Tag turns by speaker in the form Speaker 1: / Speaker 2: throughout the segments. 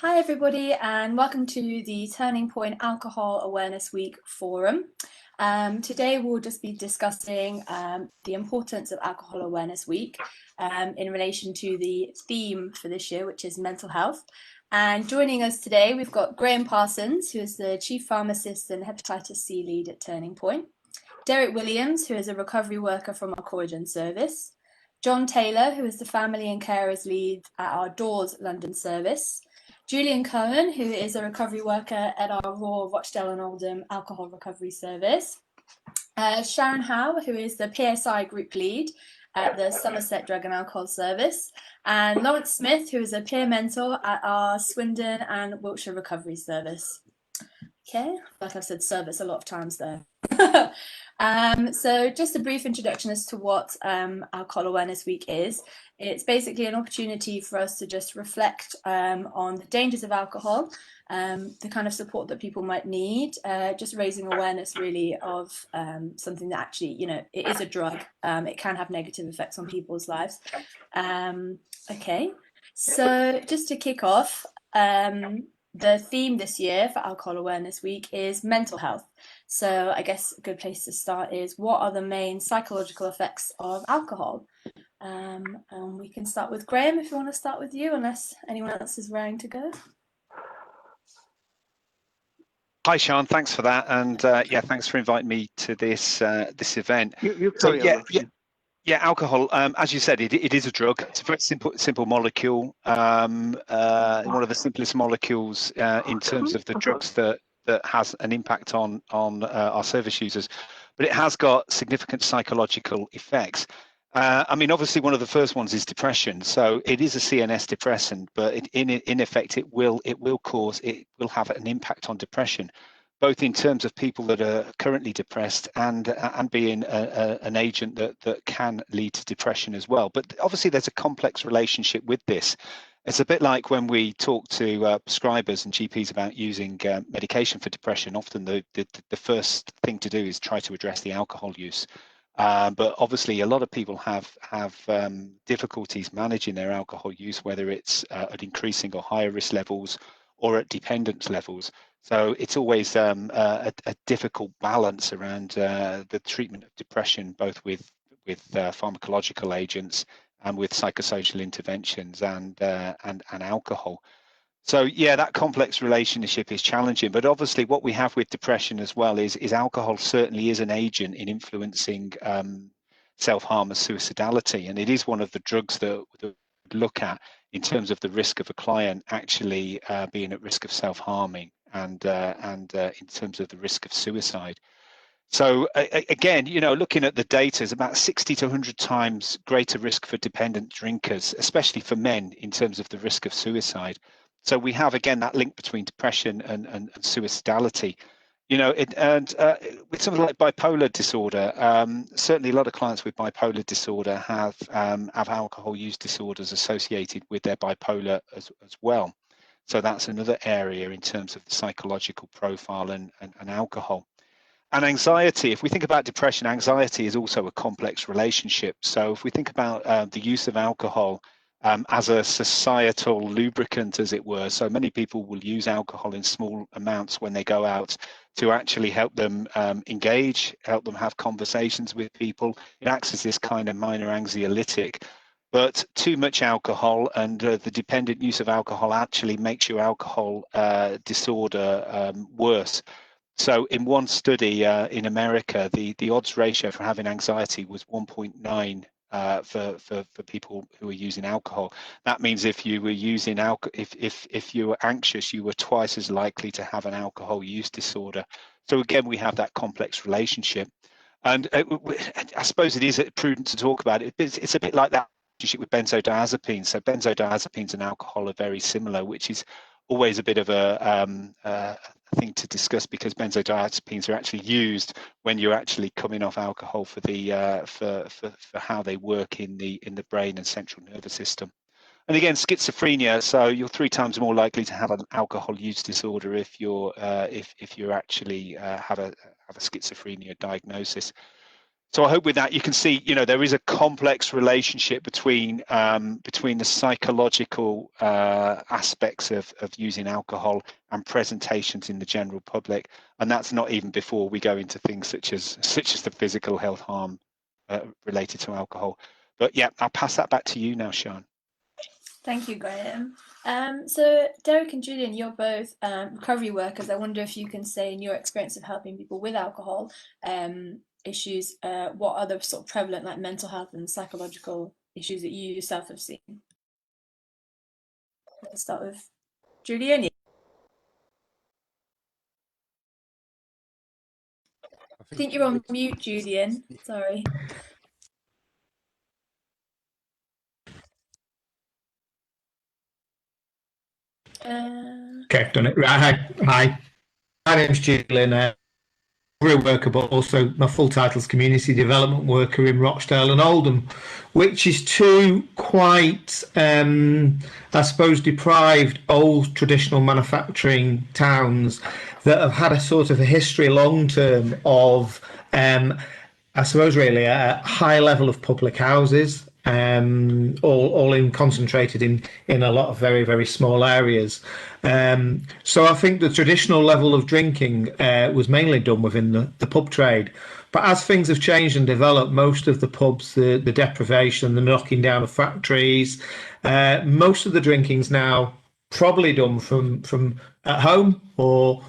Speaker 1: Hi everybody and welcome to the Turning Point Alcohol Awareness Week Forum. Today we'll just be discussing the importance of Alcohol Awareness Week in relation to the theme for this year, which is mental health. And joining us today, we've got Graham Parsons, who is the Chief Pharmacist and Hepatitis C Lead at Turning Point. Derrick Williams, who is a recovery worker from our Croydon service. John Taylor, who is the Family and Carers Lead at our DAWS London service. Julian Cohen, who is a recovery worker at our Raw Rochdale and Oldham Alcohol Recovery Service. Sharron Howe, who is the PSI Group Lead at the Somerset Drug and Alcohol Service. And Laurence Smith, who is a peer mentor at our Swindon and Wiltshire Recovery Service. Okay, like I've said service a lot of times there. So just a brief introduction as to what Alcohol Awareness Week is. It's basically an opportunity for us to just reflect on the dangers of alcohol, the kind of support that people might need, just raising awareness really of something that actually, you know, it is a drug. It can have negative effects on people's lives. Okay, so just to kick off, the theme this year for Alcohol Awareness Week is mental health. So I guess a good place to start is, what are the main psychological effects of alcohol? And we can start with Graham if you want to start with you, unless anyone else is raring to go.
Speaker 2: Hi, Sian. Thanks for that, and yeah, thanks for inviting me to this this event. Alcohol. As you said, it is a drug. It's a very simple molecule. One of the simplest molecules in terms of the drugs that has an impact on our service users, but it has got significant psychological effects. I mean, obviously, one of the first ones is depression. So it is a CNS depressant, but in effect, it will have an impact on depression, both in terms of people that are currently depressed and being an agent that can lead to depression as well. But obviously, there's a complex relationship with this. It's a bit like when we talk to prescribers and GPs about using medication for depression. Often the first thing to do is try to address the alcohol use. But obviously, a lot of people have difficulties managing their alcohol use, whether it's at increasing or higher risk levels or at dependence levels. So it's always a difficult balance around the treatment of depression, both with pharmacological agents and with psychosocial interventions and alcohol. So yeah, that complex relationship is challenging, but obviously what we have with depression as well is alcohol certainly is an agent in influencing self-harm and suicidality, and it is one of the drugs that we look at in terms of the risk of a client actually being at risk of self-harming and in terms of the risk of suicide. So again, you know, looking at the data, is about 60 to 100 times greater risk for dependent drinkers, especially for men, in terms of the risk of suicide. So we have, again, that link between depression and suicidality. You know, with something like bipolar disorder, certainly a lot of clients with bipolar disorder have alcohol use disorders associated with their bipolar as well. So that's another area in terms of the psychological profile and alcohol. And anxiety, if we think about depression, anxiety is also a complex relationship. So if we think about the use of alcohol as a societal lubricant, as it were. So many people will use alcohol in small amounts when they go out to actually help them engage, help them have conversations with people. It acts as this kind of minor anxiolytic. But too much alcohol and the dependent use of alcohol actually makes your alcohol disorder worse. So in one study in America, the odds ratio for having anxiety was 1.9 for people who are using alcohol. That means if you were using if you were anxious, you were twice as likely to have an alcohol use disorder. So again, we have that complex relationship, and I suppose it is prudent to talk about it. It's a bit like that relationship with benzodiazepines. So benzodiazepines and alcohol are very similar, which is always a bit of a thing to discuss, because benzodiazepines are actually used when you're actually coming off alcohol for the for how they work in the brain and central nervous system. And again, schizophrenia. So you're 3 times more likely to have an alcohol use disorder if you're actually have a schizophrenia diagnosis. So I hope with that you can see, there is a complex relationship between the psychological aspects of using alcohol and presentations in the general public, and that's not even before we go into things such as the physical health harm related to alcohol. But yeah, I'll pass that back to you now, Sharron.
Speaker 1: Thank you, Graham. So Derrick and Julian, you're both recovery workers. I wonder if you can say, in your experience of helping people with alcohol issues, what are the sort of prevalent like mental health and psychological issues that you yourself have seen? Let's start with Julian. I think you're on mute, Julian. Sorry.
Speaker 3: Okay, I've done it. Right, hi. My name's Julian. Worker, but also my full title is community development worker in Rochdale and Oldham, which is two quite, I suppose, deprived old traditional manufacturing towns that have had a sort of a history long term of, I suppose, really a high level of public houses, all in concentrated in a lot of very, very small areas. So I think the traditional level of drinking was mainly done within the pub trade. But as things have changed and developed, most of the pubs, the deprivation, the knocking down of factories, most of the drinking's now probably done from at home or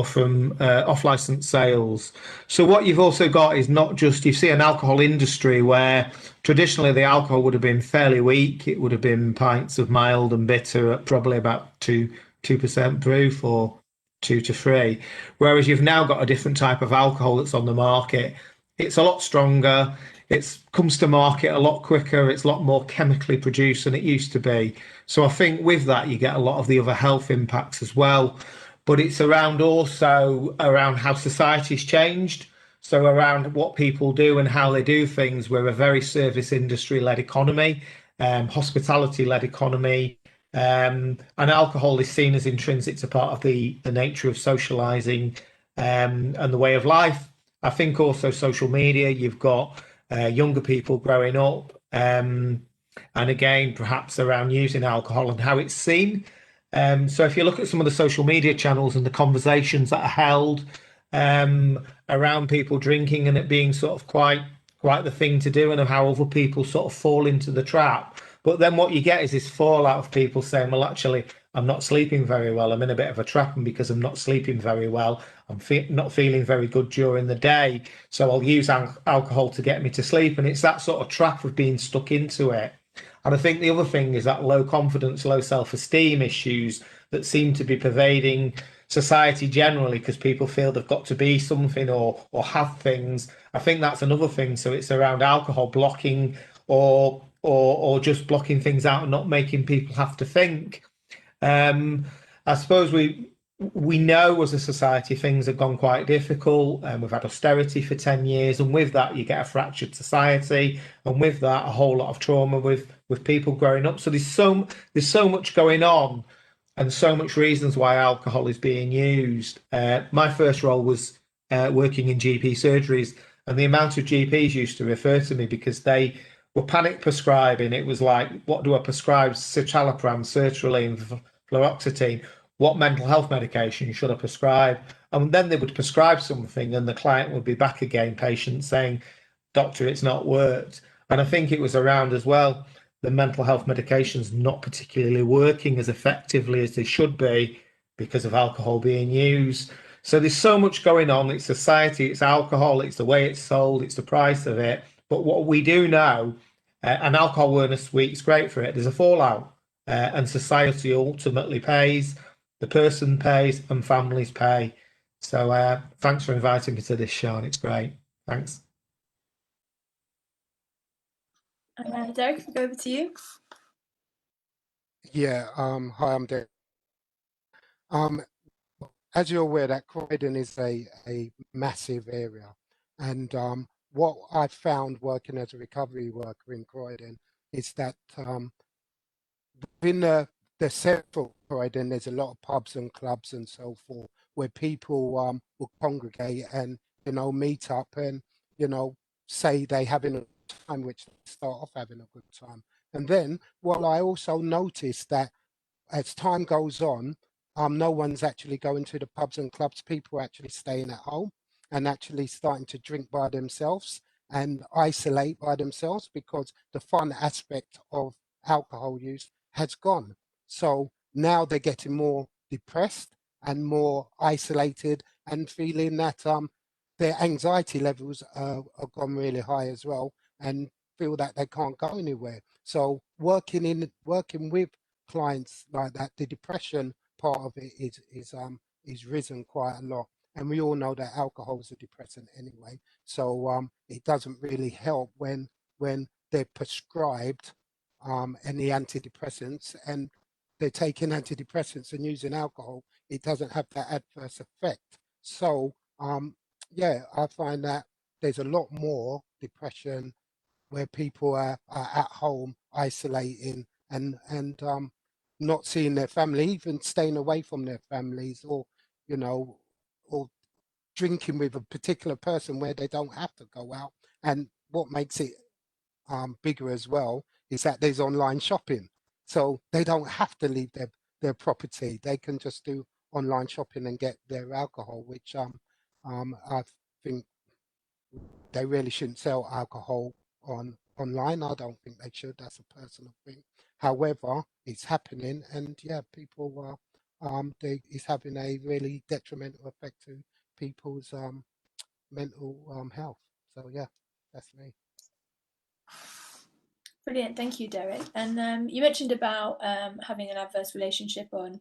Speaker 3: from off-license sales. So what you've also got is not just, you see an alcohol industry where traditionally the alcohol would have been fairly weak. It would have been pints of mild and bitter at probably about 2% proof or 2 to 3. Whereas you've now got a different type of alcohol that's on the market. It's a lot stronger. It comes to market a lot quicker. It's a lot more chemically produced than it used to be. So I think with that, you get a lot of the other health impacts as well. But it's also around how society's changed. So around what people do and how they do things. We're a very service industry-led economy, hospitality-led economy. And alcohol is seen as intrinsic to part of the nature of socialising and the way of life. I think also social media, you've got younger people growing up, and again, perhaps around using alcohol and how it's seen. So if you look at some of the social media channels and the conversations that are held around people drinking and it being sort of quite the thing to do, and of how other people sort of fall into the trap. But then what you get is this fallout of people saying, well, actually, I'm not sleeping very well. I'm in a bit of a trap, and because I'm not sleeping very well, I'm not feeling very good during the day. So I'll use alcohol to get me to sleep. And it's that sort of trap of being stuck into it. And I think the other thing is that low confidence, low self-esteem issues that seem to be pervading society generally, because people feel they've got to be something or have things. I think that's another thing. So it's around alcohol blocking or just blocking things out and not making people have to think. I suppose we know as a society things have gone quite difficult, and we've had austerity for 10 years, and with that you get a fractured society, and with that a whole lot of trauma with people growing up. So there's so much going on, and so much reasons why alcohol is being used. My first role was working in GP surgeries, and the amount of GPs used to refer to me because they were panic prescribing. It was like, what do I prescribe? Citalopram, sertraline, fluoxetine. What mental health medication should I prescribe? And then they would prescribe something and the client would be back again, patient saying, doctor, it's not worked. And I think it was around as well, the mental health medications not particularly working as effectively as they should be because of alcohol being used. So there's so much going on. It's society, it's alcohol, it's the way it's sold, it's the price of it. But what we do know, and Alcohol Awareness Week's great for it, there's a fallout, and society ultimately pays, the person pays, and families pay. So thanks for inviting me to this, Sean. It's great. Thanks.
Speaker 1: Derrick, if we go over to you.
Speaker 4: Yeah, hi, I'm Derrick. As you're aware, that Croydon is a massive area, and what I've found working as a recovery worker in Croydon is that within the central Croydon, there's a lot of pubs and clubs and so forth where people will congregate and meet up and say they having a good time, which they start off having a good time. And then what I also noticed that as time goes on, no one's actually going to the pubs and clubs. People are actually staying at home and actually starting to drink by themselves and isolate by themselves because the fun aspect of alcohol use has gone. So now they're getting more depressed and more isolated and feeling that their anxiety levels are gone really high as well and feel that they can't go anywhere. So working with clients like that, the depression part of it is risen quite a lot. And we all know that alcohol is a depressant anyway. So it doesn't really help when they're prescribed any antidepressants and they're taking antidepressants and using alcohol. It doesn't have that adverse effect. So yeah, I find that there's a lot more depression where people are at home isolating and not seeing their family, even staying away from their families, or you know, or drinking with a particular person where they don't have to go out. And what makes it bigger as well is that there's online shopping, so they don't have to leave their property. They can just do online shopping and get their alcohol, which I think they really shouldn't sell alcohol online. I don't think they should. That's a personal thing. However, it's happening, and yeah, people are it's having a really detrimental effect to people's mental health. So yeah, that's me.
Speaker 1: Brilliant, thank you, Derrick. And you mentioned about having an adverse relationship on,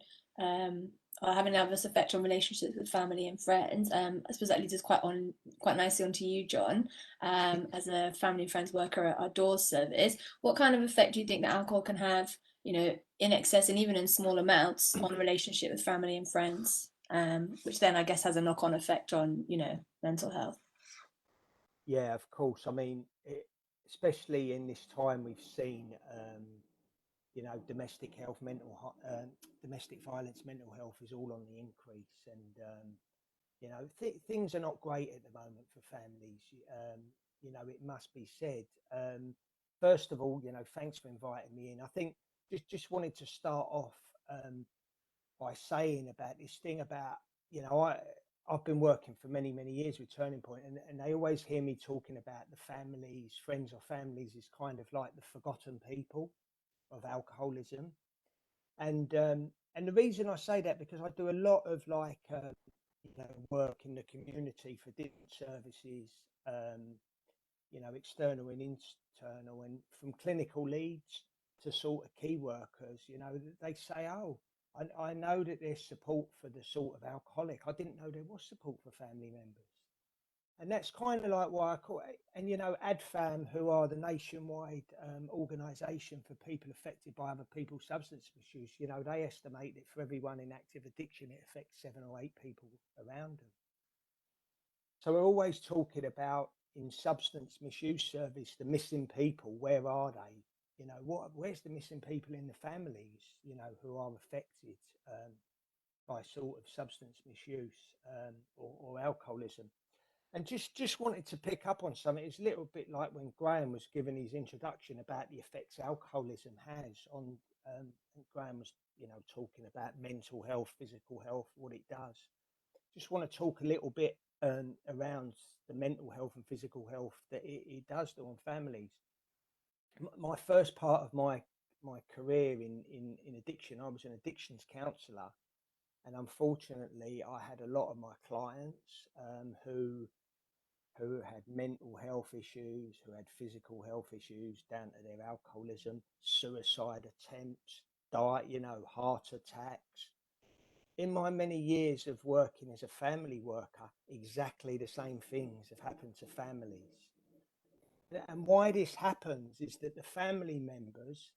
Speaker 1: or having an adverse effect on relationships with family and friends. I suppose that leads us quite nicely onto you, John, as a family and friends worker at our DAWS service. What kind of effect do you think that alcohol can have, you know, in excess and even in small amounts on a relationship with family and friends, which then I guess has a knock-on effect on, you know, mental health?
Speaker 5: Yeah, of course. I mean, especially in this time, we've seen, you know, domestic health, domestic violence, mental health is all on the increase, and you know, things are not great at the moment for families. You know, it must be said. First of all, you know, thanks for inviting me in. I think just wanted to start off by saying about this thing about, you know, I've been working for many, many years with Turning Point, and they always hear me talking about the families, friends or families is kind of like the forgotten people of alcoholism. And the reason I say that, because I do a lot of like, you know, work in the community for different services, you know, external and internal, and from clinical leads to sort of key workers, you know, they say, oh, I know that there's support for the sort of alcoholic. I didn't know there was support for family members. And that's kind of like why I call it. And, you know, ADFAM, who are the nationwide organisation for people affected by other people's substance misuse, you know, they estimate that for everyone in active addiction, it affects 7 or 8 people around them. So we're always talking about, in substance misuse service, the missing people. Where are they? You know, where's the missing people in the families, you know, who are affected by sort of substance misuse or alcoholism? And just wanted to pick up on something. It's a little bit like when Graham was giving his introduction about the effects alcoholism has on, Graham was, you know, talking about mental health, physical health, what it does. Just want to talk a little bit around the mental health and physical health that it does do on families. My first part of my career in addiction, I was an addictions counsellor, and unfortunately, I had a lot of my clients who had mental health issues, who had physical health issues down to their alcoholism, suicide attempts, you know, heart attacks. In my many years of working as a family worker, exactly the same things have happened to families. And why this happens is that the family members,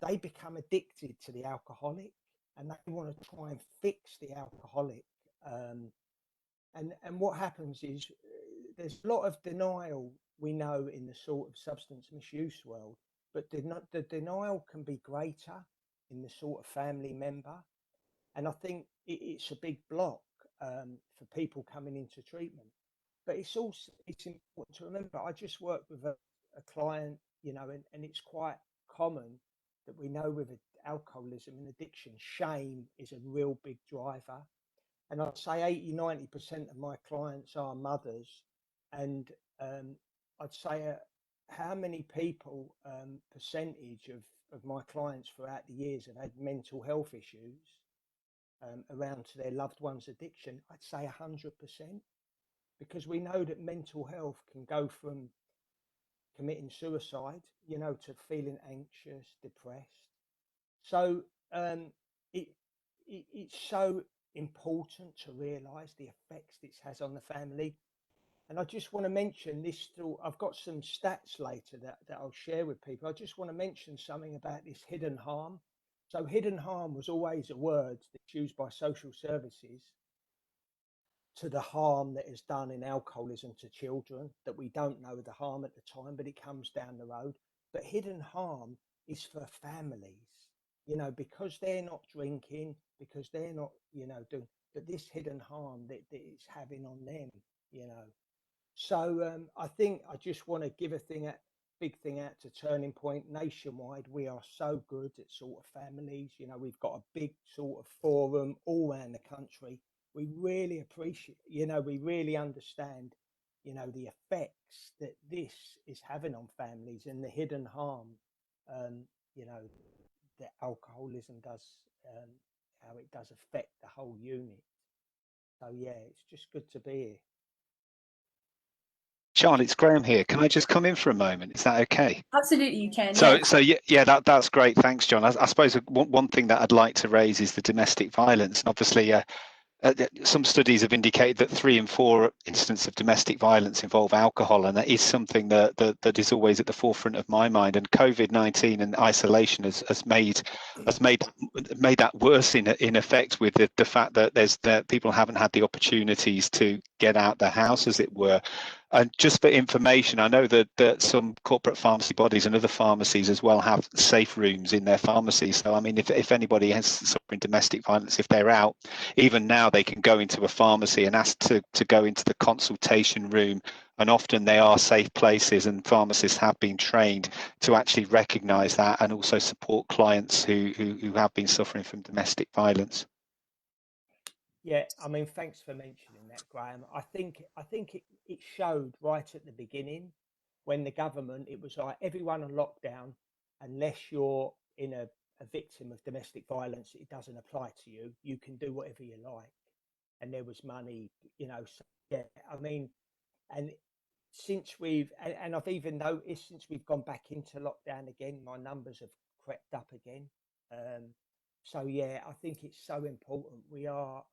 Speaker 5: they become addicted to the alcoholic, and they want to try and fix the alcoholic. And what happens is there's a lot of denial, we know, in the sort of substance misuse world, but the denial can be greater in the sort of family member. And I think it's a big block for people coming into treatment. but it's important to remember. I just worked with a client, you know, and it's quite common that we know with alcoholism and addiction, shame is a real big driver. And I'd say 80–90% of my clients are mothers, and I'd say how many people, percentage of my clients throughout the years have had mental health issues around to their loved one's addiction. I'd say 100%, because we know that mental health can go from committing suicide, you know, to feeling anxious, depressed. So it's so important to realise the effects this has on the family. And I just want to mention this. I've got some stats later that I'll share with people. I just want to mention something about this hidden harm. So hidden harm was always a word that's used by social services to the harm that is done in alcoholism to children, that we don't know the harm at the time, but it comes down the road. But hidden harm is for families, you know, because they're not drinking, because they're not, you know, doing, but this hidden harm that it's having on them, you know. So I think I just want to give big thing out to Turning Point nationwide. We are so good at sort of families, you know, we've got a big sort of forum all around the country. We really appreciate, you know, we really understand, you know, the effects that this is having on families and the hidden harm, you know, that alcoholism does, how it does affect the whole unit. So yeah, it's just good to be here.
Speaker 2: Sean, it's Graham here. Can I just come in for a moment? Is that okay?
Speaker 1: Absolutely, you can.
Speaker 2: So,
Speaker 1: yes.
Speaker 2: so yeah, that's great. Thanks, John. I suppose one thing that I'd like to raise is the domestic violence. And obviously, some studies have indicated that 3 in 4 instances of domestic violence involve alcohol, and that is something that is always at the forefront of my mind. And COVID-19 and isolation has made that worse in effect, with the fact that people haven't had the opportunities to get out the house, as it were. And just for information, I know that some corporate pharmacy bodies and other pharmacies as well have safe rooms in their pharmacies. So, I mean, if anybody has suffering domestic violence, if they're out, even now they can go into a pharmacy and ask to go into the consultation room. And often they are safe places, and pharmacists have been trained to actually recognise that and also support clients who have been suffering from domestic violence.
Speaker 5: Yeah, I mean, thanks for mentioning that, Graham. I think it showed right at the beginning when the government, it was like everyone on lockdown, unless you're in a victim of domestic violence, it doesn't apply to you. You can do whatever you like. And there was money, you know. So, yeah, I mean, and since and I've even noticed since we've gone back into lockdown again, my numbers have crept up again. So yeah, I think it's so important. We are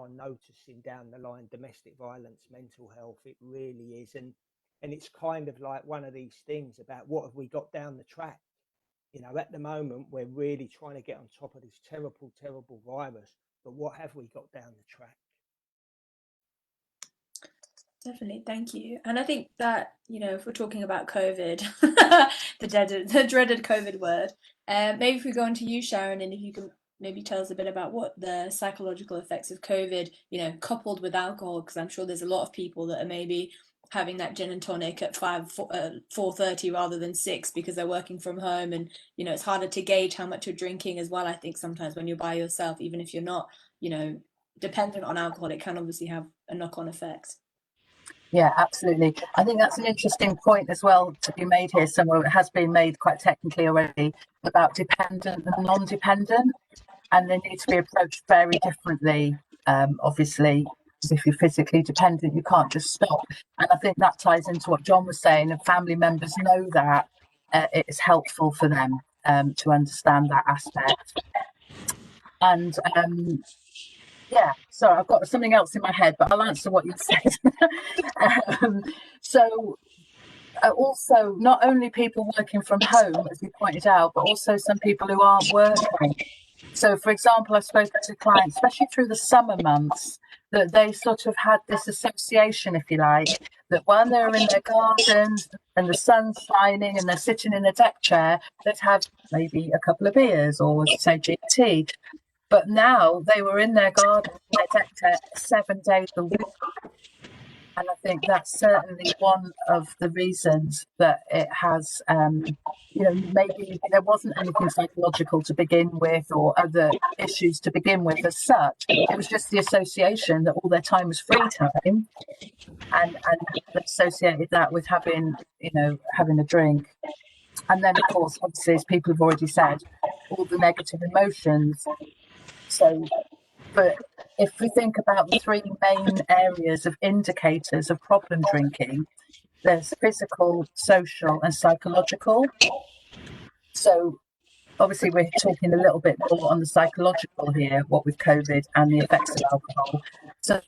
Speaker 5: noticing down the line domestic violence, mental health. It really is, and it's kind of like one of these things about what have we got down the track. You know, at the moment we're really trying to get on top of this terrible virus, but what have we got down the track?
Speaker 1: Definitely, thank you. And I think that, you know, if we're talking about COVID, the dreaded COVID word, maybe if we go on to you, Sharron, and if you can maybe tell us a bit about what the psychological effects of COVID, you know, coupled with alcohol, because I'm sure there's a lot of people that are maybe having that gin and tonic at 4:30 rather than 6 because they're working from home, and you know it's harder to gauge how much you're drinking as well. I think sometimes when you're by yourself, even if you're not, you know, dependent on alcohol, it can obviously have a knock-on effect.
Speaker 6: Yeah, absolutely. I think that's an interesting point as well to be made here somewhere. It has been made quite technically already about dependent and non-dependent, and they need to be approached very differently. Obviously, if you're physically dependent, you can't just stop. And I think that ties into what John was saying, and family members know that it's helpful for them to understand that aspect. And yeah, sorry, I've got something else in my head, but I'll answer what you said. Also, not only people working from home, as you pointed out, but also some people who aren't working. So, for example, I've spoken to clients, especially through the summer months, that they sort of had this association, if you like, that when they're in their gardens and the sun's shining and they're sitting in a deck chair, they'd have maybe a couple of beers or, say, GT. But now they were in their garden, their deck chair 7 days a week. And I think that's certainly one of the reasons that it has, maybe there wasn't anything psychological to begin with or other issues to begin with as such. It was just the association that all their time was free time, and they associated that with having a drink. And then, of course, obviously, as people have already said, all the negative emotions. So, but if we think about the three main areas of indicators of problem drinking, there's physical, social, and psychological. So, obviously, we're talking a little bit more on the psychological here, what with COVID and the effects of alcohol. So,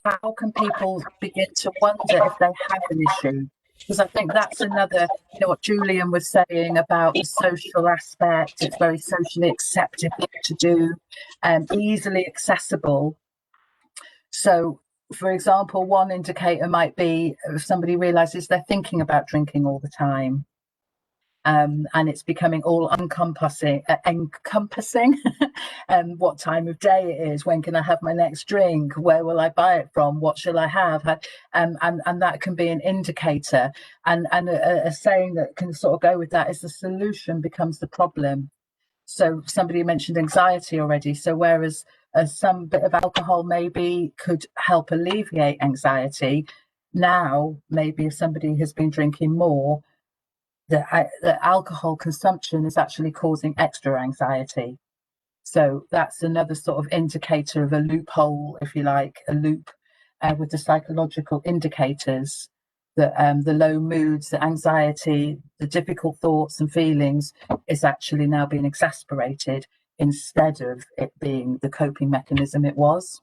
Speaker 6: how can people begin to wonder if they have an issue? Because I think that's another, what Julian was saying about the social aspect. It's very socially acceptable to do, easily accessible. So, for example, one indicator might be if somebody realizes they're thinking about drinking all the time. And it's becoming all encompassing what time of day it is, when can I have my next drink, where will I buy it from, what shall I have, and that can be an indicator. And a saying that can sort of go with that is the solution becomes the problem. So somebody mentioned anxiety already, so whereas some bit of alcohol maybe could help alleviate anxiety, now maybe if somebody has been drinking more, the alcohol consumption is actually causing extra anxiety. So that's another sort of indicator of a loophole, if you like, a loop with the psychological indicators that the low moods, the anxiety, the difficult thoughts and feelings is actually now being exacerbated instead of it being the coping mechanism it was.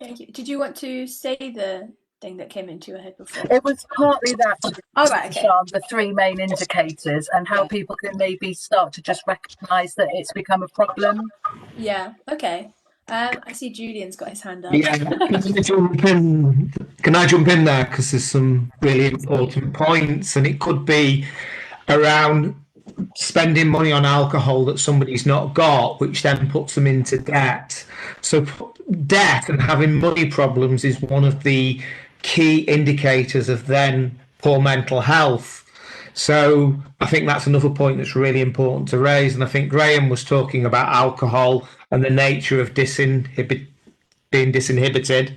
Speaker 1: Thank you. Did you want to say the thing that came into your head before?
Speaker 6: It was partly that,
Speaker 1: right, okay.
Speaker 6: the three main indicators and how people can maybe start to just recognise that it's become a problem.
Speaker 1: Yeah, okay. I see Julian's got his hand up.
Speaker 3: Yeah, can I jump in there? Because there's some really important points, and it could be around spending money on alcohol that somebody's not got, which then puts them into debt. So debt and having money problems is one of the key indicators of then poor mental health. So I think that's another point that's really important to raise. And I think Graham was talking about alcohol and the nature of being disinhibited.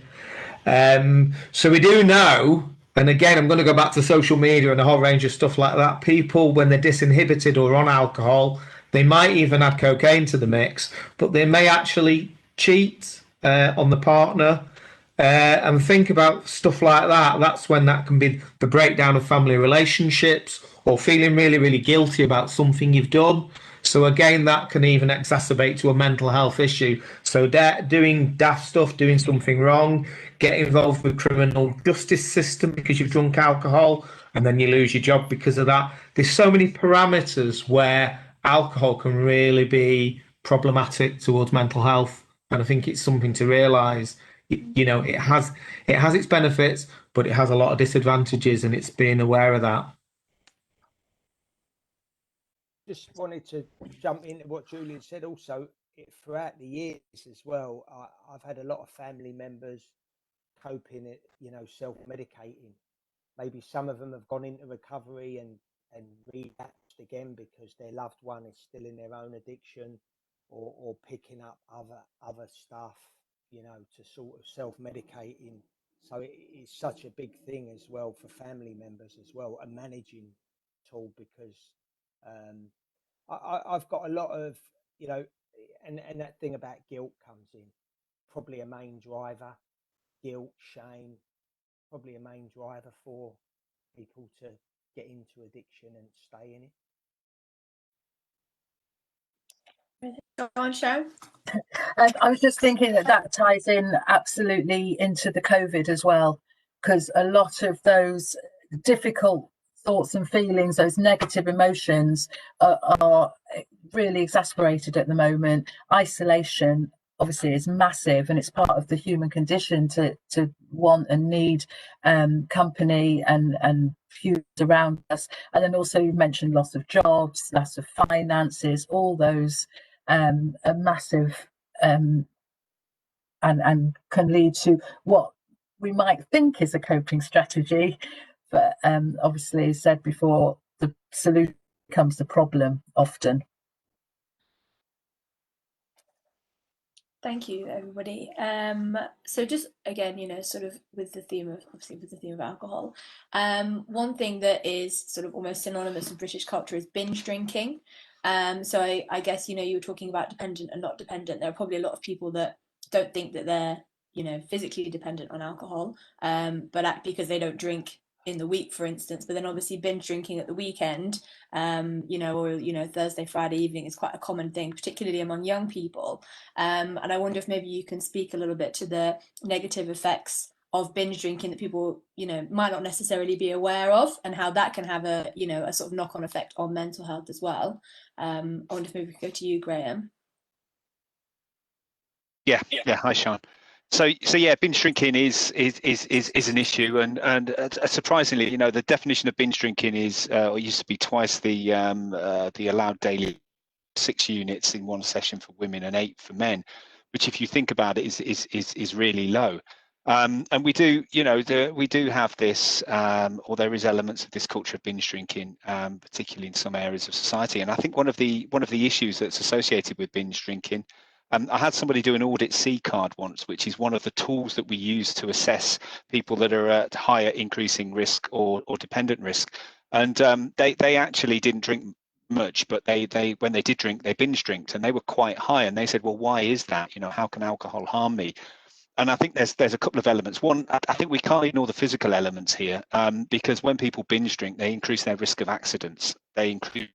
Speaker 3: So we do know, and again, I'm going to go back to social media and a whole range of stuff like that. People, when they're disinhibited or on alcohol, they might even add cocaine to the mix, but they may actually cheat on the partner and think about stuff like that. That's when that can be the breakdown of family relationships or feeling really, really guilty about something you've done. So again, that can even exacerbate to a mental health issue. So doing daft stuff, doing something wrong, get involved with criminal justice system because you've drunk alcohol, and then you lose your job because of that. There's so many parameters where alcohol can really be problematic towards mental health, and I think it's something to realise. It has its benefits, but it has a lot of disadvantages, and it's being aware of that.
Speaker 5: Just wanted to jump into what Julian said also. Throughout the years as well, I've had a lot of family members coping, self-medicating. Maybe some of them have gone into recovery and relapsed again because their loved one is still in their own addiction or picking up other stuff, to sort of self-medicating. So it's such a big thing as well for family members as well, a managing tool, because I've got a lot of, and that thing about guilt comes in, probably a main driver, guilt, shame, probably a main driver for people to get into addiction and stay in it.
Speaker 1: Go on, Sharron.
Speaker 6: I was just thinking that ties in absolutely into the COVID as well, because a lot of those difficult thoughts and feelings, those negative emotions are really exasperated at the moment. Isolation obviously is massive, and it's part of the human condition to want and need company and Hughes around us. And then also you mentioned loss of jobs, loss of finances, all those are massive and can lead to what we might think is a coping strategy, but obviously, as said before, the solution becomes the problem often.
Speaker 1: Thank you, everybody. So just again, you know, sort of with the theme of alcohol, one thing that is sort of almost synonymous with British culture is binge drinking. So I guess, you know, you were talking about dependent and not dependent. There are probably a lot of people that don't think that they're, you know, physically dependent on alcohol, but because they don't drink in the week, for instance, but then obviously binge drinking at the weekend, you know, or, you know, Thursday, Friday evening is quite a common thing, particularly among young people. And I wonder if maybe you can speak a little bit to the negative effects of binge drinking that people, you know, might not necessarily be aware of, and how that can have a, you know, a sort of knock-on effect on mental health as well. I wonder if maybe we could go to you, Graham.
Speaker 2: Yeah. Hi, Sharron. So yeah, binge drinking is an issue, and surprisingly, you know, the definition of binge drinking is or used to be twice the allowed daily 6 units in one session for women and 8 for men, which, if you think about it, is really low. And we do, you know, we do have this, or there is elements of this culture of binge drinking, particularly in some areas of society. And I think one of the issues that's associated with binge drinking. I had somebody do an audit C card once, which is one of the tools that we use to assess people that are at higher increasing risk or dependent risk. And they actually didn't drink much, but they when they did drink, they binge drinked, and they were quite high. And they said, well, why is that? You know, how can alcohol harm me? And I think there's a couple of elements. One, I think we can't ignore the physical elements here, because when people binge drink, they increase their risk of accidents. They increase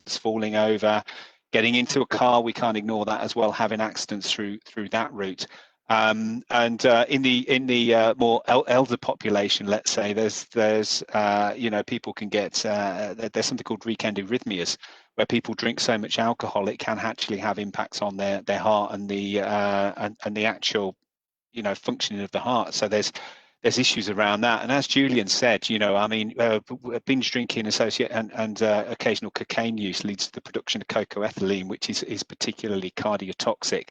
Speaker 2: falling over, getting into a car. We can't ignore that as well, having accidents through that route. And in the more elder population, let's say, there's you know, people can get there's something called weekend arrhythmias, where people drink so much alcohol it can actually have impacts on their heart and the actual, you know, functioning of the heart. So there's issues around that. And as Julian said, you know, I mean, binge drinking and occasional cocaine use leads to the production of cocoethylene, which is particularly cardiotoxic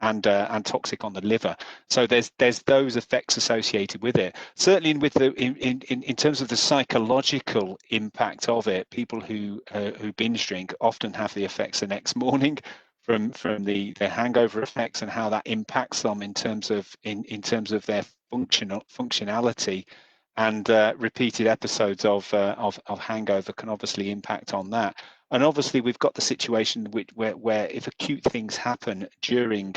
Speaker 2: and toxic on the liver. So there's those effects associated with it. Certainly with in terms of the psychological impact of it, people who binge drink often have the effects the next morning from the hangover effects, and how that impacts them in terms of their functionality, and repeated episodes of hangover can obviously impact on that. And obviously we've got the situation where if acute things happen during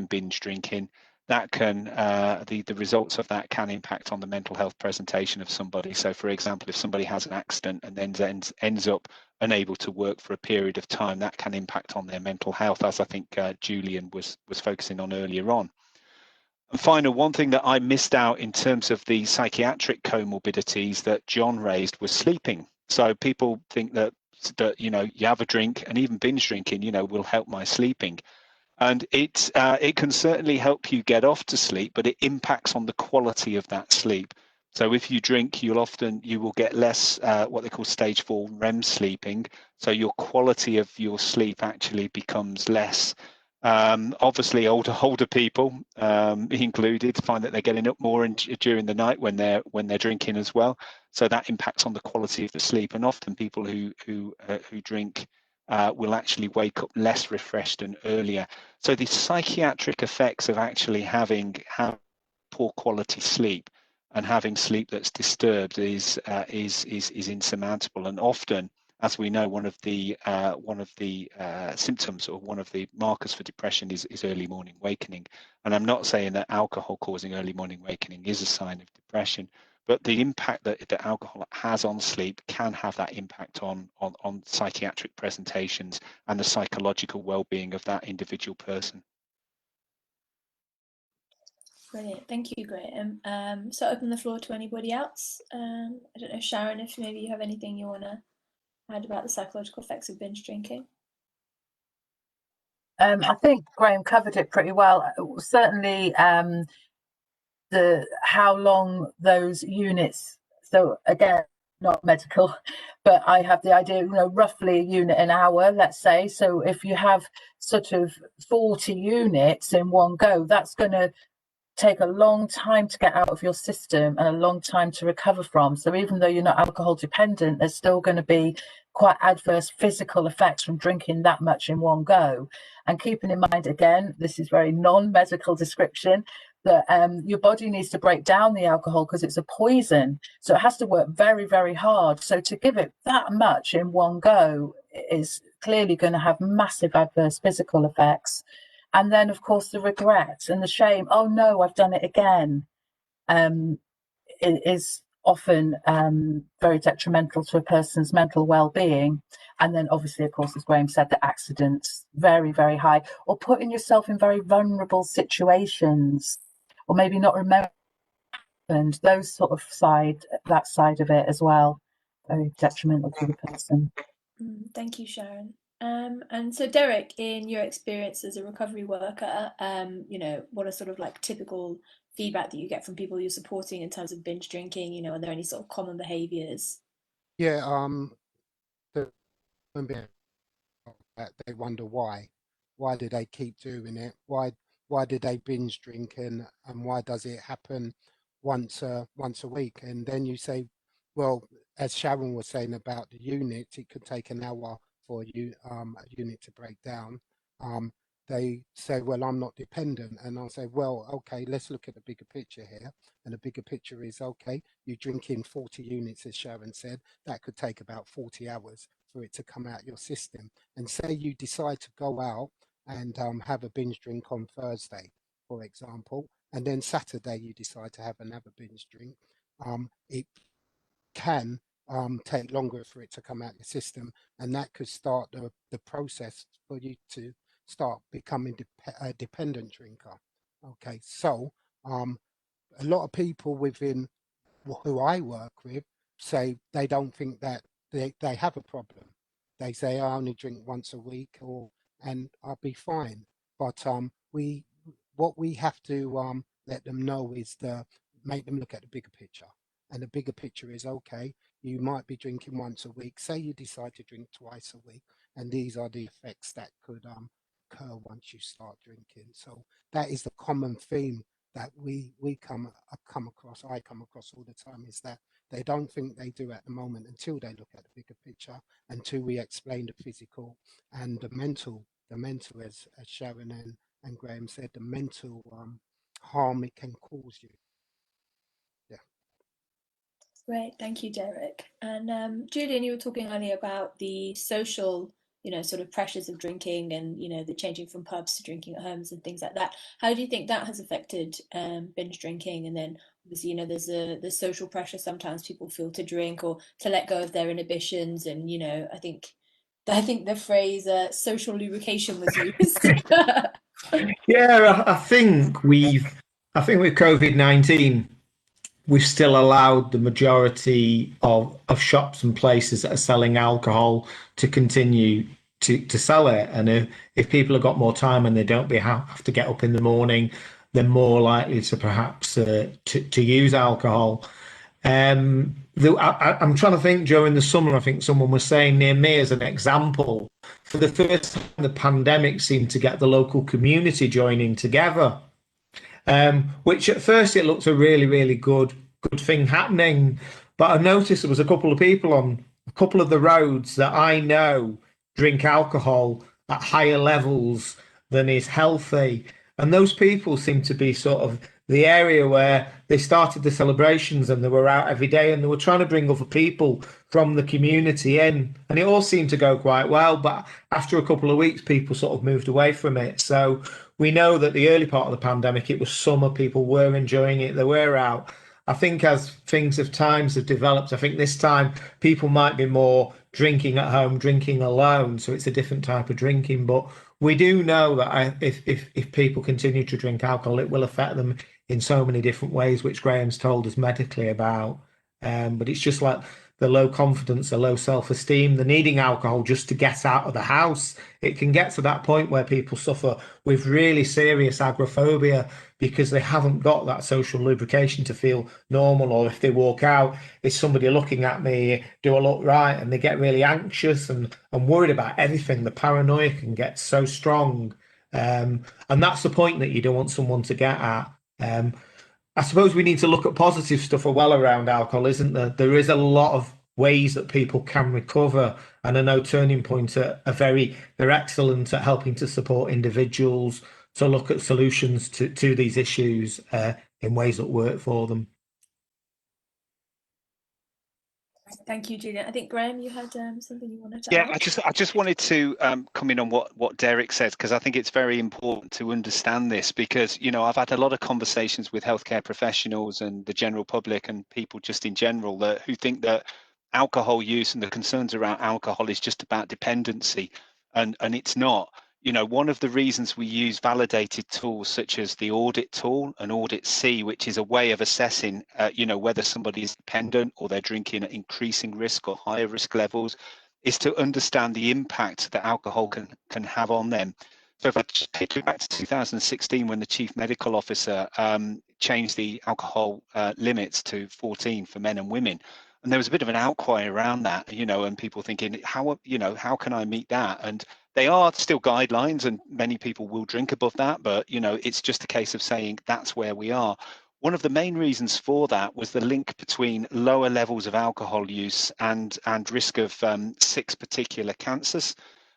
Speaker 2: binge drinking, that can the results of that can impact on the mental health presentation of somebody. So, for example, if somebody has an accident and then ends up unable to work for a period of time, that can impact on their mental health, as I think Julian was focusing on earlier on. And final, one thing that I missed out in terms of the psychiatric comorbidities that John raised was sleeping. So people think that you know, you have a drink, and even binge drinking, you know, will help my sleeping. And it can certainly help you get off to sleep, but it impacts on the quality of that sleep. So if you drink, you will get less what they call stage 4 REM sleeping. So your quality of your sleep actually becomes less. Obviously, older people included find that they're getting up more during the night when they're drinking as well. So that impacts on the quality of the sleep. And often people who drink will actually wake up less refreshed and earlier. So the psychiatric effects of actually having poor quality sleep and having sleep that's disturbed is insurmountable. And often, as we know, one of the symptoms, or one of the markers for depression is early morning wakening. And I'm not saying that alcohol causing early morning wakening is a sign of depression, but the impact that alcohol has on sleep can have that impact on psychiatric presentations and the psychological well-being of that individual person.
Speaker 1: Brilliant, thank you, Graham. So open the floor to anybody else. I don't know, Sharron, if maybe you have anything you want to add about the psychological effects of binge drinking.
Speaker 6: I think Graham covered it pretty well. Certainly, how long those units. So again, not medical, but I have the idea, you know, roughly a unit an hour, let's say. So if you have sort of 40 units in one go, that's going to take a long time to get out of your system and a long time to recover from. So even though you're not alcohol dependent, there's still going to be quite adverse physical effects from drinking that much in one go. And keeping in mind, again, this is very non-medical description, that your body needs to break down the alcohol because it's a poison. So it has to work very, very hard. So to give it that much in one go is clearly going to have massive adverse physical effects. And then, of course, the regret and the shame. Oh, no, I've done it again. It is often very detrimental to a person's mental well-being. And then, obviously, of course, as Graham said, the accidents, very, very high. Or putting yourself in very vulnerable situations, or maybe not remember, and those sort of that side of it as well, very detrimental to the person.
Speaker 1: Thank you, Sharron. And so, Derrick, in your experience as a recovery worker, what are sort of like typical feedback that you get from people you're supporting in terms of binge drinking? Are there any sort of common behaviours?
Speaker 4: Yeah, they wonder why. Why do they keep doing it? Why do they binge drink, and why does it happen once a week? And then you say, well, as Sharron was saying about the unit, it could take an hour for a unit to break down. They say, well, I'm not dependent. And I'll say, well, okay, let's look at the bigger picture here. And the bigger picture is, okay, you drink in 40 units, as Sharron said, that could take about 40 hours for it to come out your system. And say you decide to go out and have a binge drink on Thursday, for example, and then Saturday you decide to have another binge drink, it can take longer for it to come out your system, and that could start the process for you to start becoming a dependent drinker. Okay, so a lot of people within who I work with say they don't think that they have a problem. They say, I only drink once a week, and I'll be fine. But what we have to let them know is make them look at the bigger picture. And the bigger picture is, okay, you might be drinking once a week. Say you decide to drink twice a week, and these are the effects that could occur once you start drinking. So that is the common theme that I come across all the time, is that they don't think they do at the moment until they look at the bigger picture, until we explain the physical and the mental, as Sharron and Graham said, the mental harm it can cause you. Yeah.
Speaker 1: Great, thank you, Derrick. And Julian, you were talking earlier about the social, sort of pressures of drinking, and the changing from pubs to drinking at homes and things like that. How do you think that has affected binge drinking? And then obviously, there's the social pressure sometimes people feel to drink or to let go of their inhibitions. And I think the phrase social lubrication was used.
Speaker 3: Yeah, I think with COVID-19, we've still allowed the majority of shops and places that are selling alcohol to continue to sell it. And if people have got more time and they don't have to get up in the morning, they're more likely to perhaps to use alcohol. I'm trying to think, during the summer, I think someone was saying near me as an example, for the first time the pandemic seemed to get the local community joining together. Which at first it looked a really, really good thing happening. But I noticed there was a couple of people on a couple of the roads that I know drink alcohol at higher levels than is healthy. And those people seem to be sort of the area where they started the celebrations, and they were out every day, and they were trying to bring other people from the community in. And it all seemed to go quite well. But after a couple of weeks, people sort of moved away from it. So we know that the early part of the pandemic, it was summer, people were enjoying it, they were out. I think as times have developed, I think this time people might be more drinking at home, drinking alone. So it's a different type of drinking. But we do know that if people continue to drink alcohol, it will affect them in so many different ways, which Graham's told us medically about. But it's just like the low confidence, the low self-esteem, the needing alcohol just to get out of the house. It can get to that point where people suffer with really serious agoraphobia because they haven't got that social lubrication to feel normal. Or if they walk out, is somebody looking at me? Do I look right? And they get really anxious and worried about everything. The paranoia can get so strong. And that's the point that you don't want someone to get at. I suppose we need to look at positive stuff as well around alcohol, isn't there? There is a lot of ways that people can recover, and I know Turning Point they're excellent at helping to support individuals to look at solutions to these issues in ways that work for them.
Speaker 1: Thank you, Julian. I think Graham, you had something you wanted to
Speaker 2: Yeah,
Speaker 1: add?
Speaker 2: I just wanted to come in on what Derrick says, because I think it's very important to understand this, because I've had a lot of conversations with healthcare professionals and the general public and people just in general who think that alcohol use and the concerns around alcohol is just about dependency, and it's not. One of the reasons we use validated tools such as the audit tool and Audit C, which is a way of assessing, whether somebody is dependent or they're drinking at increasing risk or higher risk levels, is to understand the impact that alcohol can have on them. So if I take you back to 2016, when the chief medical officer changed the alcohol limits to 14 for men and women, and there was a bit of an outcry around that, and people thinking, how can I meet that? And they are still guidelines, and many people will drink above that, but it's just a case of saying that's where we are. One of the main reasons for that was the link between lower levels of alcohol use and risk of 6 particular cancers.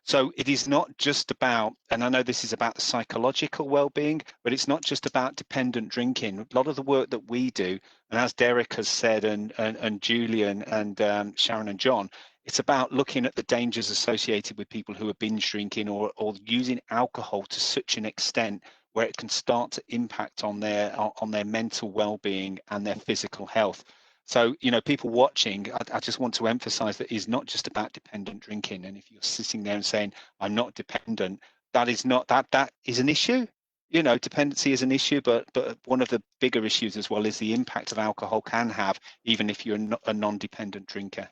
Speaker 2: So it is not just about, and I know this is about the psychological well-being, but it's not just about dependent drinking. A lot of the work that we do, and as Derrick has said, and Julian and Sharron and John, it's about looking at the dangers associated with people who are binge drinking or using alcohol to such an extent where it can start to impact on their mental well-being and their physical health. So, people watching, I just want to emphasize that it's not just about dependent drinking. And if you're sitting there and saying, I'm not dependent, that is an issue. Dependency is an issue, but one of the bigger issues as well is the impact of alcohol can have, even if you're not a non-dependent drinker.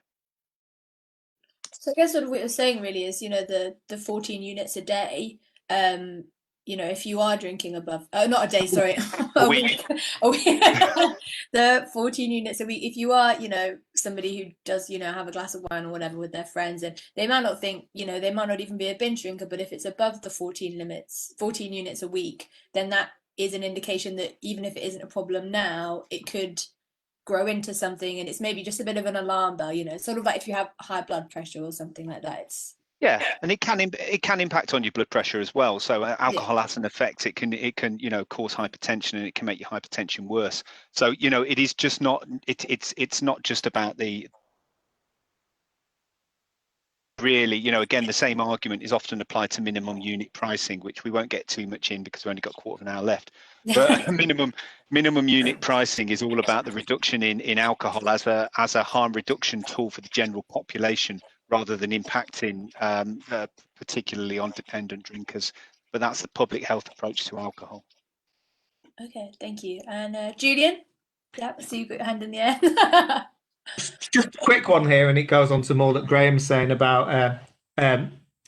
Speaker 1: So I guess sort of what you're saying really is, the 14 units a day, if you are drinking above, not a day, sorry,
Speaker 2: A week.
Speaker 1: a week, the 14 units a week, if you are, somebody who does, have a glass of wine or whatever with their friends, and they might not think, they might not even be a binge drinker, but if it's above the 14 units a week, then that is an indication that even if it isn't a problem now, it could grow into something, and it's maybe just a bit of an alarm bell, sort of like if you have high blood pressure or something like that.
Speaker 2: Yeah, and it can impact on your blood pressure as well. So alcohol has an effect. It can cause hypertension, and it can make your hypertension worse. So it is just not it's not just about the really, again, the same argument is often applied to minimum unit pricing, which we won't get too much in because we've only got a quarter of an hour left. But minimum unit pricing is all about the reduction in alcohol as a harm reduction tool for the general population, rather than impacting particularly on dependent drinkers. But that's the public health approach to alcohol.
Speaker 1: Okay, thank you. And Julian, yeah, I see you got your hand in the air.
Speaker 3: Just a quick one here, and it goes on to more that Graham's saying about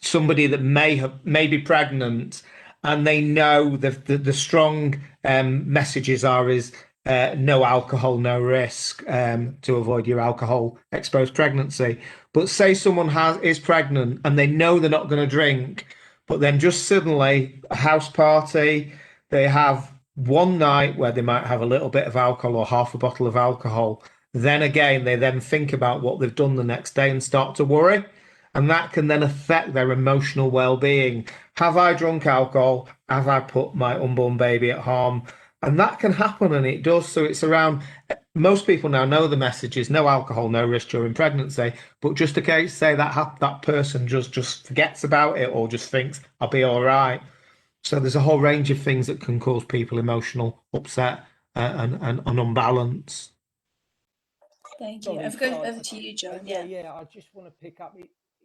Speaker 3: somebody that may be pregnant, and they know the strong messages is no alcohol, no risk, to avoid your alcohol exposed pregnancy. But say someone is pregnant and they know they're not going to drink, but then just suddenly a house party, they have one night where they might have a little bit of alcohol or half a bottle of alcohol. Then again, they then think about what they've done the next day and start to worry. And that can then affect their emotional well-being. Have I drunk alcohol? Have I put my unborn baby at harm? And that can happen, and it does. So it's around, most people now know the message is no alcohol, no risk during pregnancy. But just in case, say that person just forgets about it or just thinks, I'll be all right. So there's a whole range of things that can cause people emotional upset and unbalance.
Speaker 1: Thank you. I've gone over to you, John.
Speaker 5: Yeah. I just want to pick up.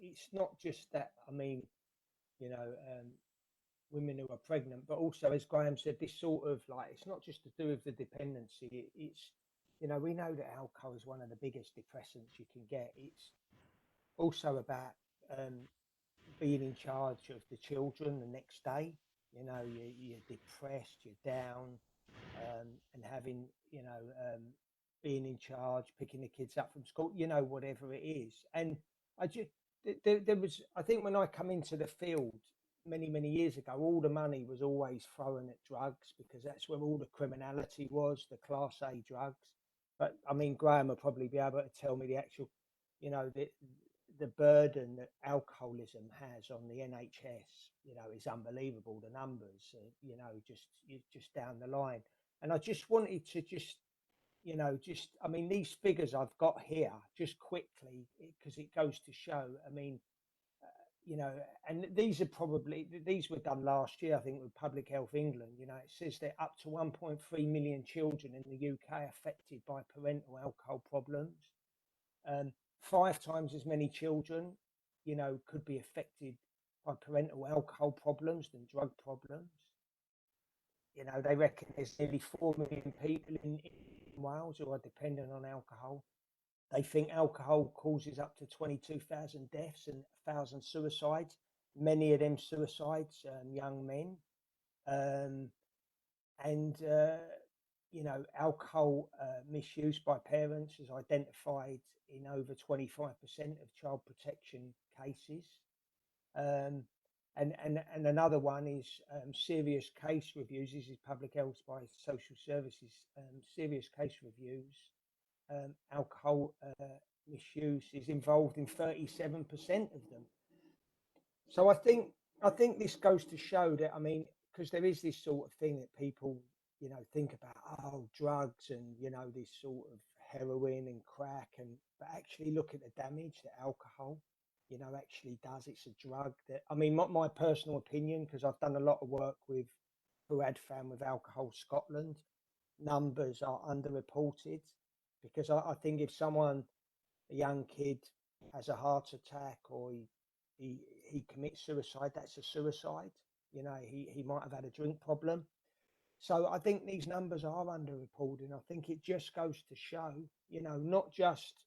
Speaker 5: It's not just that. I mean, women who are pregnant, but also, as Graham said, this sort of it's not just to do with the dependency. It's we know that alcohol is one of the biggest depressants you can get. It's also about being in charge of the children the next day. You're depressed, you're down, and having being in charge, picking the kids up from school, whatever it is. And I just there was, I think when I come into the field, many years ago, all the money was always thrown at drugs because that's where all the criminality was, the Class A drugs. But I mean, Graham will probably be able to tell me the actual, you know, the burden that alcoholism has on the NHS, you know, is unbelievable. The numbers, you know, just down the line. And I just wanted to you know, I mean, these figures I've got here just quickly, because it goes to show, I mean, you know, and these were done last year, I think, with Public Health England. You know, it says that up to 1.3 million children in the UK affected by parental alcohol problems. 5 times as many children, you know, could be affected by parental alcohol problems than drug problems. You know, they reckon there's nearly 4 million people in Wales who are dependent on alcohol. They think alcohol causes up to 22,000 deaths and 1,000 suicides. Many of them suicides, young men. You know, alcohol misuse by parents is identified in over 25% of child protection cases. And another one is serious case reviews. This is Public Health by Social Services. Serious case reviews. Alcohol misuse is involved in 37% of them. So I think this goes to show that, I mean, because there is this sort of thing that people, you know, think about, oh, drugs and, you know, this sort of heroin and crack, but actually look at the damage that alcohol, you know, actually does. It's a drug that, I mean, my personal opinion, because I've done a lot of work with who had found with Alcohol Scotland, numbers are underreported, because I think if someone, a young kid, has a heart attack or he commits suicide, that's a suicide. You know, he might have had a drink problem. So I think these numbers are underreported. I think it just goes to show, you know, not just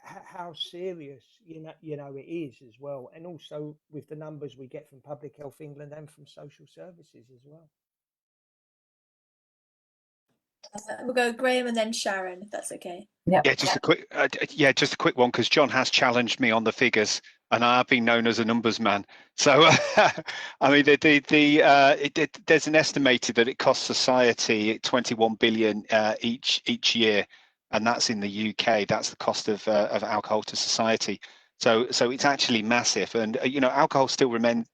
Speaker 5: how serious, you know, it is as well, and also with the numbers we get from Public Health England and from social services as well.
Speaker 1: We'll go Graham and then Sharron, if that's okay.
Speaker 2: Yeah, just a quick one, because John has challenged me on the figures, and I have been known as a numbers man. So, I mean, there's an estimated that it costs society 21 billion each year, and that's in the UK. That's the cost of alcohol to society. So it's actually massive, and you know, alcohol still remains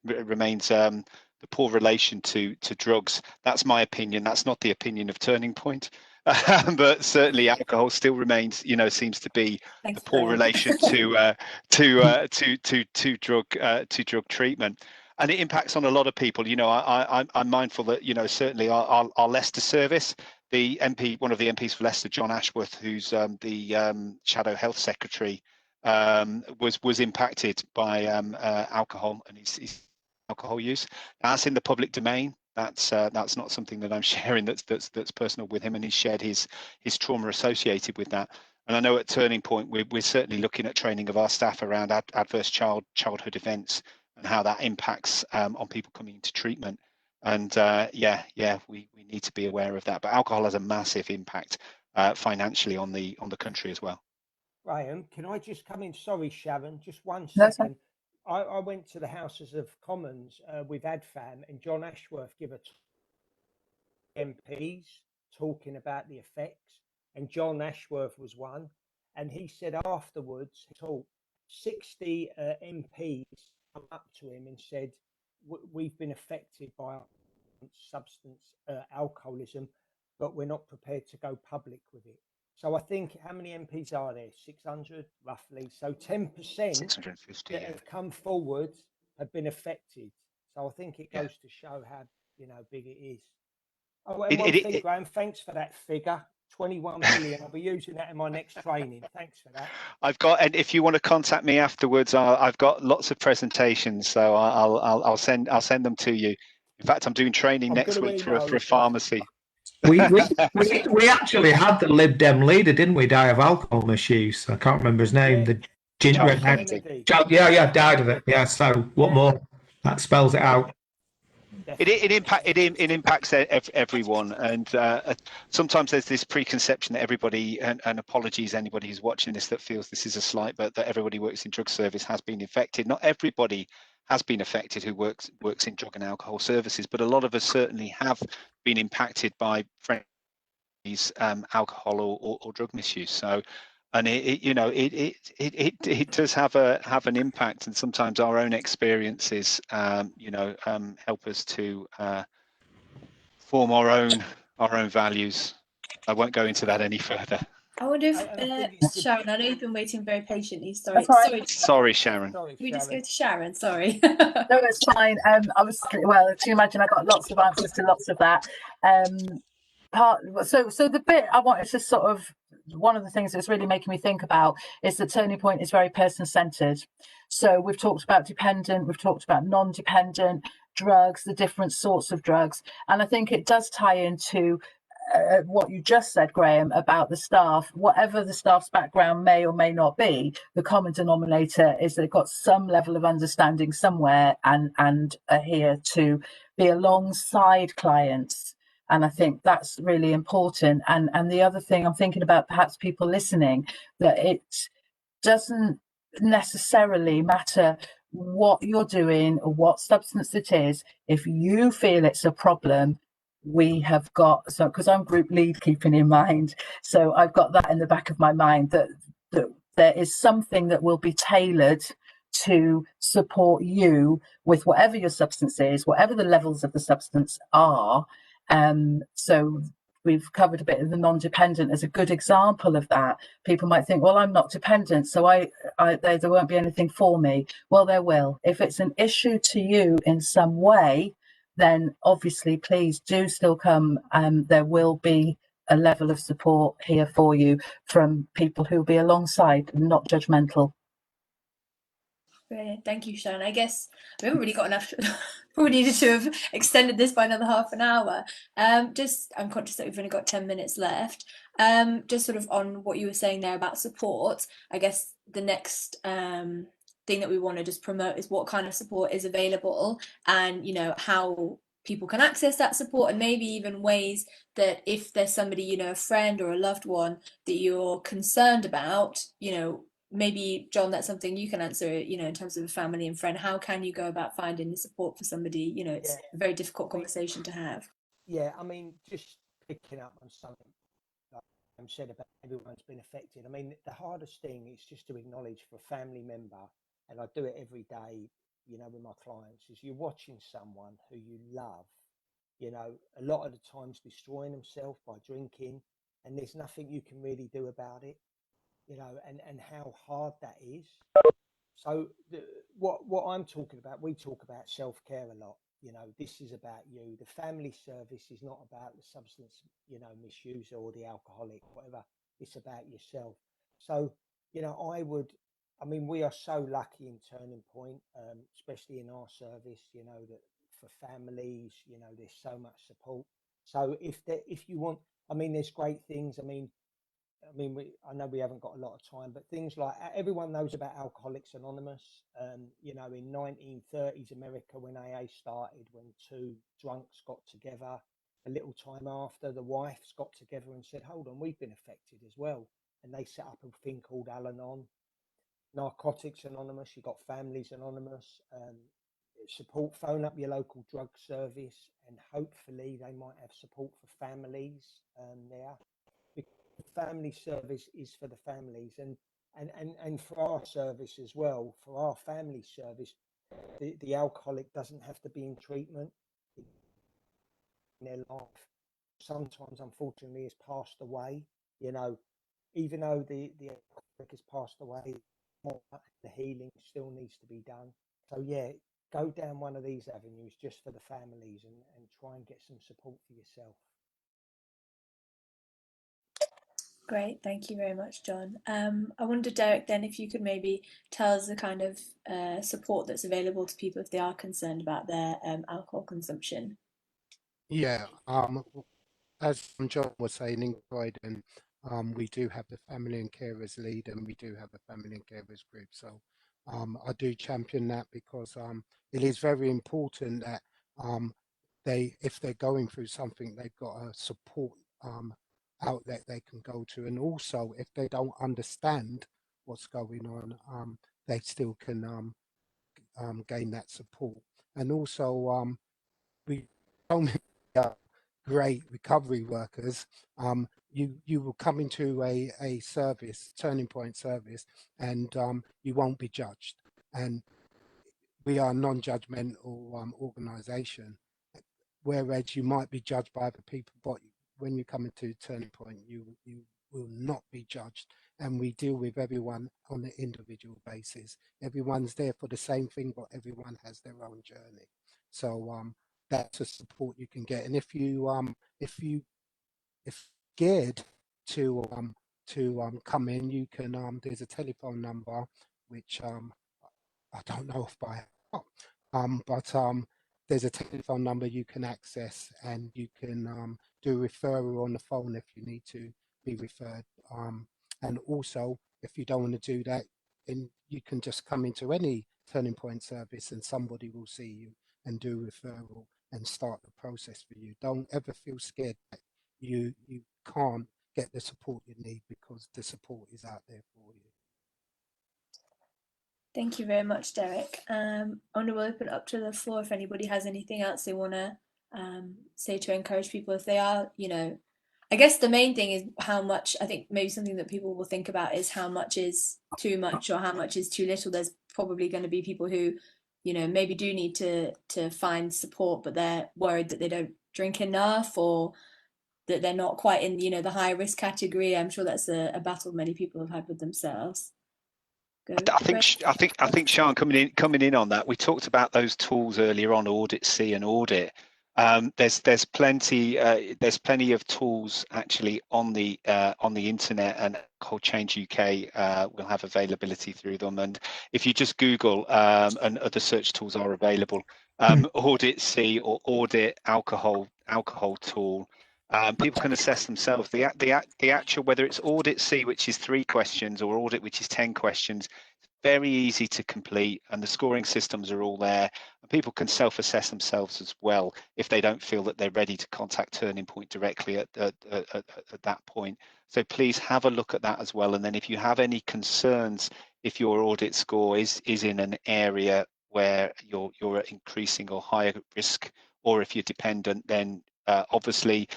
Speaker 2: the poor relation to drugs. That's my opinion. That's not the opinion of Turning Point. But certainly alcohol still remains, you know, seems to be the poor relation to drug treatment, and it impacts on a lot of people. You know, I'm mindful that, you know, certainly our Leicester service, the MP, one of the MPs for Leicester, John Ashworth, who's the Shadow Health Secretary, was impacted by alcohol and his alcohol use. That's in the public domain. That's not something that I'm sharing that's personal with him, and he's shared his trauma associated with that. And I know at Turning Point we're certainly looking at training of our staff around adverse childhood events and how that impacts on people coming into treatment. And we need to be aware of that. But alcohol has a massive impact financially on the country as well.
Speaker 5: Graham, can I just come in? Sorry, Sharron, just 1 second. I went to the Houses of Commons with ADFAM, and John Ashworth gave MPs talking about the effects, and John Ashworth was one, and he said afterwards, 60 MPs come up to him and said, we've been affected by substance alcoholism, but we're not prepared to go public with it. So I think, how many MPs are there? 600 roughly. So 10%
Speaker 2: 650
Speaker 5: that have come forward have been affected. So I think it goes to show how, you know, big it is. Oh, and one thing, Graham, thanks for that figure. 21 billion. I'll be using that in my next training. Thanks for that.
Speaker 2: I've got, and if you want to contact me afterwards, I've got lots of presentations, so I'll send them to you. In fact, I'm doing training next week for a pharmacy.
Speaker 3: We actually had the Lib Dem leader, didn't we, die of alcohol misuse? I can't remember his name. The ginger died of it. Yeah. So what more? That spells it out.
Speaker 2: It impacts everyone, and sometimes there's this preconception that everybody, and apologies anybody who's watching this that feels this is a slight, but that everybody works in drug service has been infected. Not everybody has been affected who works in drug and alcohol services, but a lot of us certainly have been impacted by friends' alcohol or drug misuse. So, and it does have an impact, and sometimes our own experiences, help us to form our own values. I won't go into that any further.
Speaker 1: I wonder if Sharron, I know you've been waiting very patiently. Sorry,
Speaker 2: sorry, Sharron.
Speaker 5: Sorry,
Speaker 1: Can we just go to Sharron? Sorry.
Speaker 6: No, it's fine. I was well. Do you imagine I got lots of answers to lots of that? So the bit I wanted to sort of, one of the things that's really making me think about is that Turning Point is very person-centered. So we've talked about dependent, we've talked about non-dependent drugs, the different sorts of drugs, and I think it does tie into what you just said, Graham, about the staff. Whatever the staff's background may or may not be, the common denominator is they've got some level of understanding somewhere and are here to be alongside clients. And I think that's really important. And the other thing I'm thinking about, perhaps people listening, that it doesn't necessarily matter what you're doing or what substance it is. If you feel it's a problem, we have got, so because I'm group lead, keeping in mind, so I've got that in the back of my mind, that there is something that will be tailored to support you with whatever your substance is, whatever the levels of the substance are. So we've covered a bit of the non-dependent as a good example of that. People might think, well, I'm not dependent, so there won't be anything for me. Well, there will. If it's an issue to you in some way, then obviously please do still come. There will be a level of support here for you from people who will be alongside and not judgmental.
Speaker 1: Brilliant. Thank you, Sharron. I guess we haven't really got enough. Probably needed to have extended this by another half an hour. I'm conscious that we've only got 10 minutes left. Just sort of on what you were saying there about support, I guess the next thing that we want to just promote is what kind of support is available, and how people can access that support, and maybe even ways that if there's somebody, a friend or a loved one that you're concerned about, maybe John, that's something you can answer, in terms of a family and friend. How can you go about finding the support for somebody? It's a very difficult conversation to have.
Speaker 5: Yeah, I mean, just picking up on something like I said about everyone's been affected. I mean, the hardest thing is just to acknowledge for a family member, and I do it every day, with my clients, is you're watching someone who you love, a lot of the times destroying themselves by drinking, and there's nothing you can really do about it. And how hard that is. So what I'm talking about, we talk about self-care a lot. This is about you. The family service is not about the substance, misuse or the alcoholic, whatever. It's about yourself. So, we are so lucky in Turning Point, especially in our service, that for families, there's so much support. So if you want, there's great things. I know we haven't got a lot of time, but things like, everyone knows about Alcoholics Anonymous. In 1930s America, when AA started, when two drunks got together, a little time after, the wives got together and said, hold on, we've been affected as well. And they set up a thing called Al-Anon. Narcotics Anonymous, you've got Families Anonymous, support, phone up your local drug service, and hopefully they might have support for families there. Family service is for the families, and for our service as well, for our family service, the alcoholic doesn't have to be in treatment in their life. Sometimes, unfortunately, has passed away. Even though the alcoholic has passed away, the healing still needs to be done. So yeah, go down one of these avenues just for the families, and try and get some support for yourself.
Speaker 1: Great, thank you very much, John. I wonder, Derrick, then if you could maybe tell us the kind of support that's available to people if they are concerned about their alcohol consumption.
Speaker 4: Yeah, as John was saying, in Croydon, we do have the Family and Carers Lead, and we do have a Family and Carers Group. So I do champion that, because it is very important that if they're going through something, they've got a support outlet they can go to. And also, if they don't understand what's going on, they still can gain that support. And also, we so many great recovery workers. You will come into a service, Turning Point service, and you won't be judged. And we are a non-judgmental organisation, whereas you might be judged by other people, but when you come into Turning Point, you will not be judged. And we deal with everyone on an individual basis. Everyone's there for the same thing, but everyone has their own journey. So that's a support you can get. And if scared to come in, you can there's a telephone number which I don't know if by heart, but there's a telephone number you can access, and you can do referral on the phone if you need to be referred. And also, if you don't want to do that, then you can just come into any Turning Point service, and somebody will see you and do referral and start the process for you. Don't ever feel scared that you can't get the support you need, because the support is out there for you.
Speaker 1: Thank you very much, Derrick. I want to open up to the floor if anybody has anything else they want to say to encourage people if they are, I guess the main thing is how much, I think maybe something that people will think about is how much is too much or how much is too little. There's probably going to be people who, maybe do need to find support, but they're worried that they don't drink enough, or that they're not quite in, the high risk category. I'm sure that's a battle many people have had with themselves.
Speaker 2: I think Sharron, coming in on that, we talked about those tools earlier on, Audit C and Audit. There's plenty of tools actually on the internet, and Alcohol Change UK will have availability through them. And if you just Google, and other search tools are available, Audit C or Audit alcohol tool. People can assess themselves. The actual, whether it's Audit C, which is 3 questions, or Audit, which is 10 questions, very easy to complete, and the scoring systems are all there. And people can self-assess themselves as well if they don't feel that they're ready to contact Turning Point directly at that point. So please have a look at that as well. And then if you have any concerns, if your audit score is in an area where you're at increasing or higher risk, or if you're dependent, then obviously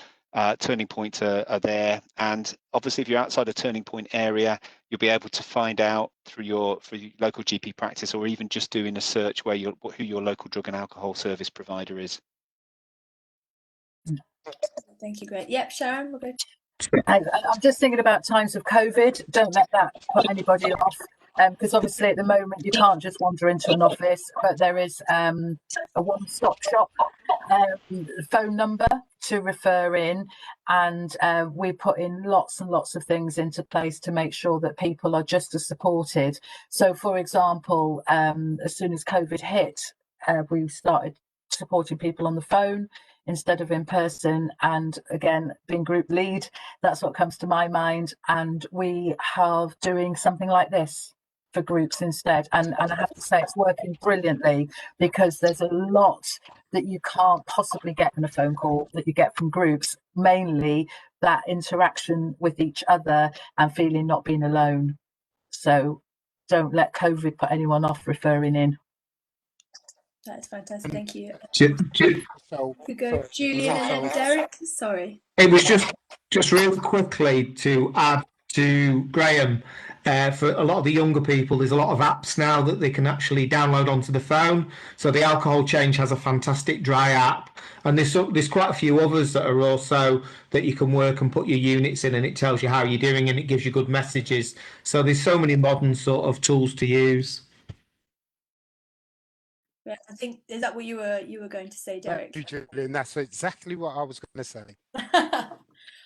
Speaker 2: Turning Point are there. And obviously if you're outside a Turning Point area, you'll be able to find out through your local GP practice, or even just doing a search where who your local drug and alcohol service provider is.
Speaker 1: Thank you, great. Yep, Sharron, we'll go.
Speaker 6: I'm just thinking about times of COVID. Don't let that put anybody off, because obviously at the moment you can't just wander into an office, but there is a one-stop shop phone number to refer in, and we put in lots and lots of things into place to make sure that people are just as supported. So, for example, as soon as COVID hit, we started supporting people on the phone instead of in person. And again, being group lead, that's what comes to my mind. And we have doing something like this for groups instead. And I have to say it's working brilliantly, because there's a lot that you can't possibly get in a phone call that you get from groups, mainly that interaction with each other and feeling not being alone. So don't let COVID put anyone off referring in.
Speaker 1: That's fantastic, thank you.
Speaker 4: We
Speaker 1: go Julian and then Derrick. Sorry.
Speaker 3: It was just real quickly to add to Graham. For a lot of the younger people, there's a lot of apps now that they can actually download onto the phone. So the Alcohol Change has a fantastic dry app, and there's quite a few others that are also that you can work and put your units in, and it tells you how you're doing, and it gives you good messages. So there's so many modern sort of tools to use.
Speaker 1: Yeah, I think, is that what you were going to say, Derrick?
Speaker 4: Julian, that's exactly what I was going to say.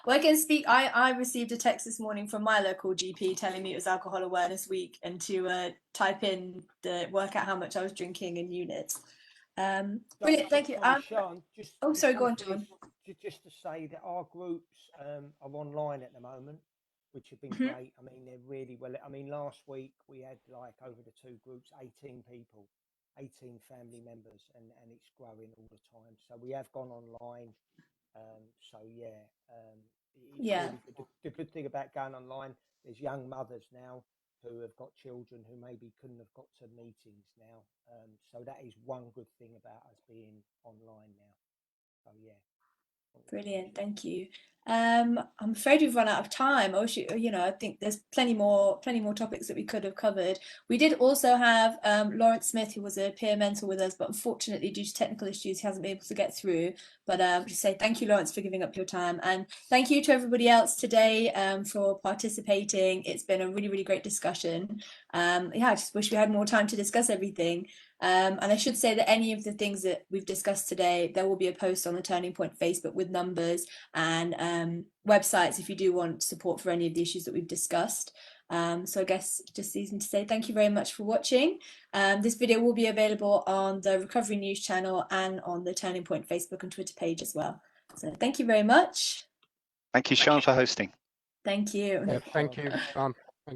Speaker 1: Well, I can speak. I received a text this morning from my local GP telling me it was Alcohol Awareness Week, and to type in work out how much I was drinking in units. Brilliant, thank you.
Speaker 5: Sharron,
Speaker 1: sorry, go on, John.
Speaker 5: Just to say that our groups are online at the moment, which have been great. I mean, they're really well. I mean, last week we had, like, over the 2 groups, 18 people. 18 family members, and it's growing all the time. So we have gone online. So yeah, really good. The good thing about going online, there's young mothers now who have got children who maybe couldn't have got to meetings now. So that is one good thing about us being online now. So yeah.
Speaker 1: Brilliant, thank you. I'm afraid we've run out of time. I wish I think there's plenty more topics that we could have covered. We did also have Laurence Smith, who was a peer mentor with us, but unfortunately due to technical issues he hasn't been able to get through. But just say thank you, Laurence, for giving up your time, and thank you to everybody else today for participating. It's been a really great discussion. I just wish we had more time to discuss everything. And I should say that any of the things that we've discussed today, there will be a post on the Turning Point Facebook with numbers and websites if you do want support for any of the issues that we've discussed. So I guess just easy to say thank you very much for watching. This video will be available on the Recovery News channel and on the Turning Point Facebook and Twitter page as well. So thank you very much.
Speaker 2: Thank you, Sharron, for hosting.
Speaker 1: Thank you.
Speaker 4: Yeah, thank you.